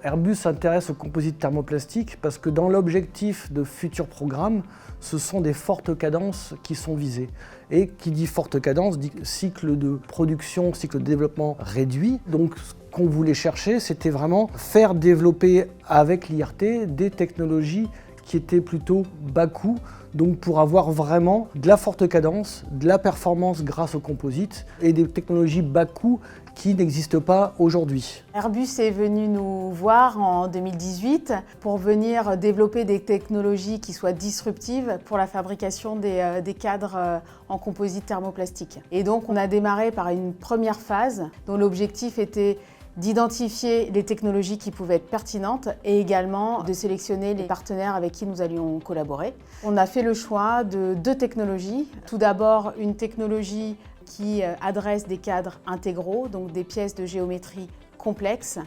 Airbus s'intéresse aux composites thermoplastiques parce que dans l'objectif de futurs programmes, ce sont des fortes cadences qui sont visées. Et qui dit forte cadence dit cycle de production, cycle de développement réduit. Donc ce qu'on voulait chercher, c'était vraiment faire développer avec l'IRT des technologies qui étaient plutôt bas coût, donc pour avoir vraiment de la forte cadence, de la performance grâce aux composites et des technologies bas coût qui n'existent pas aujourd'hui. Airbus est venu nous voir en 2018 pour venir développer des technologies qui soient disruptives pour la fabrication des cadres en composite thermoplastique. Et donc on a démarré par une première phase dont l'objectif était d'identifier les technologies qui pouvaient être pertinentes et également de sélectionner les partenaires avec qui nous allions collaborer. On a fait le choix de 2 technologies. Tout d'abord, une technologie qui adresse des cadres intégraux, donc des pièces de géométrie complexes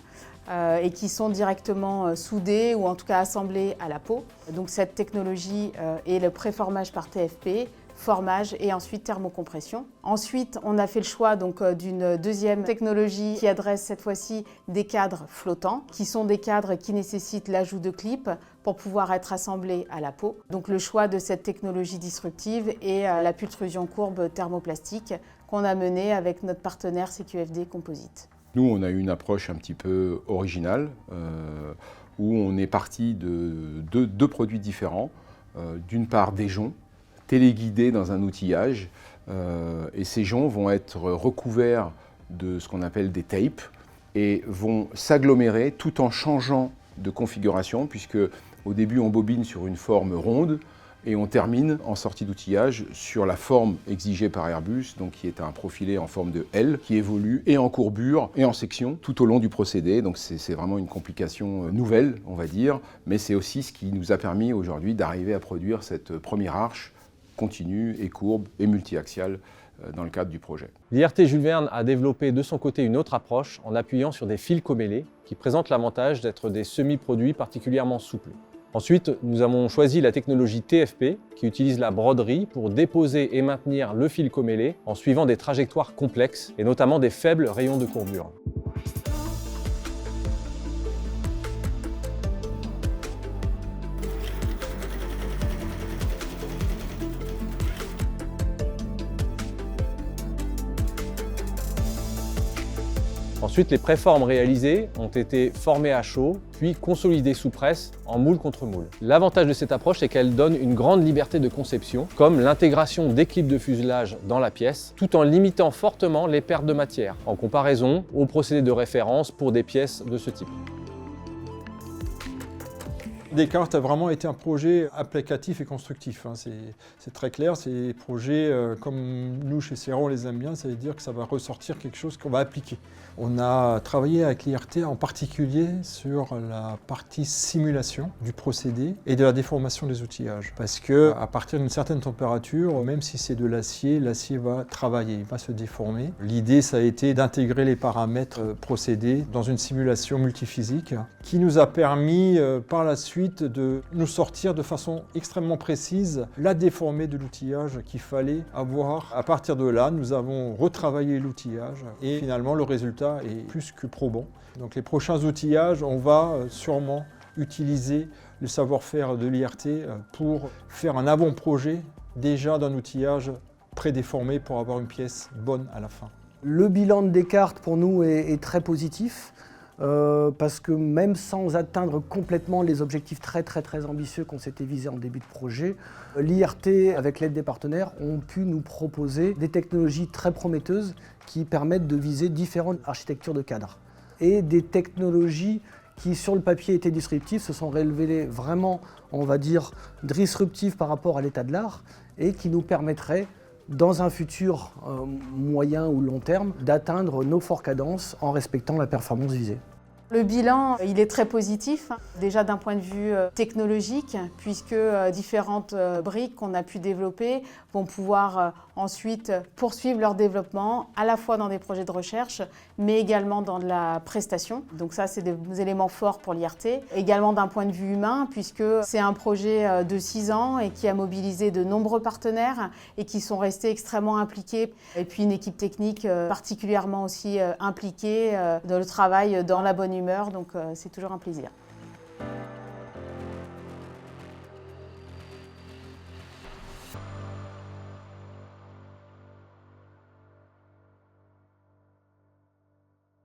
et qui sont directement soudées ou en tout cas assemblées à la peau. Donc cette technologie est le préformage par TFP, formage et ensuite thermocompression. Ensuite, on a fait le choix d'une deuxième technologie qui adresse cette fois-ci des cadres flottants, qui sont des cadres qui nécessitent l'ajout de clips pour pouvoir être assemblés à la peau. Donc le choix de cette technologie disruptive est la pultrusion courbe thermoplastique qu'on a menée avec notre partenaire CQFD Composite. Nous, on a eu une approche un petit peu originale où on est parti de deux produits différents. D'une part, des joncs téléguidés dans un outillage et ces joncs vont être recouverts de ce qu'on appelle des tapes et vont s'agglomérer tout en changeant de configuration puisque au début on bobine sur une forme ronde et on termine en sortie d'outillage sur la forme exigée par Airbus, donc qui est un profilé en forme de L, qui évolue et en courbure et en section tout au long du procédé. Donc c'est vraiment une complication nouvelle, on va dire, mais c'est aussi ce qui nous a permis aujourd'hui d'arriver à produire cette première arche continue et courbe et multi-axiale dans le cadre du projet. L'IRT Jules Verne a développé de son côté une autre approche en appuyant sur des fils commélés qui présentent l'avantage d'être des semi-produits particulièrement souples. Ensuite, nous avons choisi la technologie TFP qui utilise la broderie pour déposer et maintenir le fil commélé en suivant des trajectoires complexes et notamment des faibles rayons de courbure. Ensuite, les préformes réalisées ont été formées à chaud, puis consolidées sous presse en moule contre moule. L'avantage de cette approche, c'est qu'elle donne une grande liberté de conception, comme l'intégration des clips de fuselage dans la pièce, tout en limitant fortement les pertes de matière, en comparaison au procédé de référence pour des pièces de ce type. Descartes a vraiment été un projet applicatif et constructif. C'est très clair, c'est des projets comme nous chez Serra on les aime bien, ça veut dire que ça va ressortir quelque chose qu'on va appliquer. On a travaillé avec l'IRT en particulier sur la partie simulation du procédé et de la déformation des outillages. Parce qu'à partir d'une certaine température, même si c'est de l'acier va travailler, il va se déformer. L'idée, ça a été d'intégrer les paramètres procédés dans une simulation multiphysique qui nous a permis par la suite de nous sortir de façon extrêmement précise la déformée de l'outillage qu'il fallait avoir. À partir de là, nous avons retravaillé l'outillage et finalement le résultat est plus que probant. Donc les prochains outillages, on va sûrement utiliser le savoir-faire de l'IRT pour faire un avant-projet déjà d'un outillage prédéformé pour avoir une pièce bonne à la fin. Le bilan de Descartes pour nous est très positif. Parce que même sans atteindre complètement les objectifs très ambitieux qu'on s'était visés en début de projet, l'IRT, avec l'aide des partenaires, ont pu nous proposer des technologies très prometteuses qui permettent de viser différentes architectures de cadres. Et des technologies qui, sur le papier, étaient disruptives, se sont révélées vraiment, on va dire, disruptives par rapport à l'état de l'art et qui nous permettraient dans un futur moyen ou long terme, d'atteindre nos fortes cadences en respectant la performance visée. Le bilan, il est très positif, déjà d'un point de vue technologique, puisque différentes briques qu'on a pu développer vont pouvoir ensuite poursuivre leur développement, à la fois dans des projets de recherche, mais également dans de la prestation. Donc ça, c'est des éléments forts pour l'IRT. Également d'un point de vue humain, puisque c'est un projet de 6 ans et qui a mobilisé de nombreux partenaires et qui sont restés extrêmement impliqués. Et puis une équipe technique particulièrement aussi impliquée dans le travail dans la bonne humeur. humeur, donc c'est toujours un plaisir.